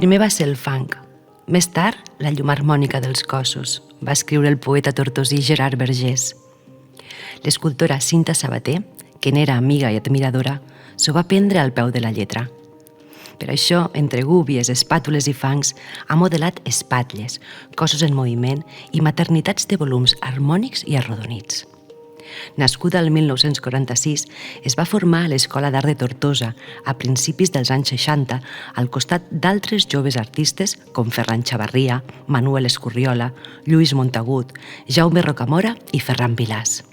Primer va ser el funk, més tard la llum harmònica dels cossos, va escriure el poeta tortosí Gerard Vergés. L'escultora Cinta Sabater, que n'era amiga i admiradora, s'ho va prendre al peu de la lletra. Per això, entre gúbies, espàtules i fangs, ha modelat espatlles, cossos en moviment i maternitats de volums harmònics i arrodonits. Nascuda el 1946, es va formar a l'Escola d'Art de Tortosa a principis dels anys 60 al costat d'altres joves artistes com Ferran Chavarria, Manuel Escurriola, Lluís Montagut, Jaume Rocamora i Ferran Vilàs.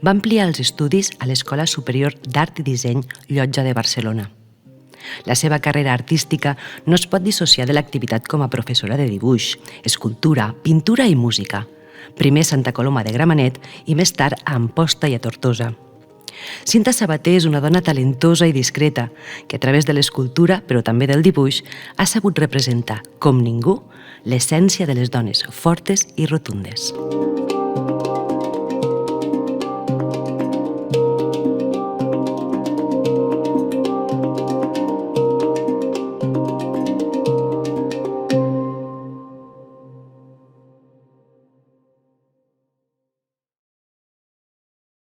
Va ampliar els estudis a l'Escola Superior d'Art i Disseny Llotja de Barcelona. La seva carrera artística no es pot dissociar de l'activitat com a professora de dibuix, escultura, pintura i música. Primer a Santa Coloma de Gramenet i més tard a Amposta i a Tortosa. Cinta Sabater és una dona talentosa i discreta que a través de l'escultura, però també del dibuix, ha sabut representar, com ningú, l'essència de les dones fortes i rotundes.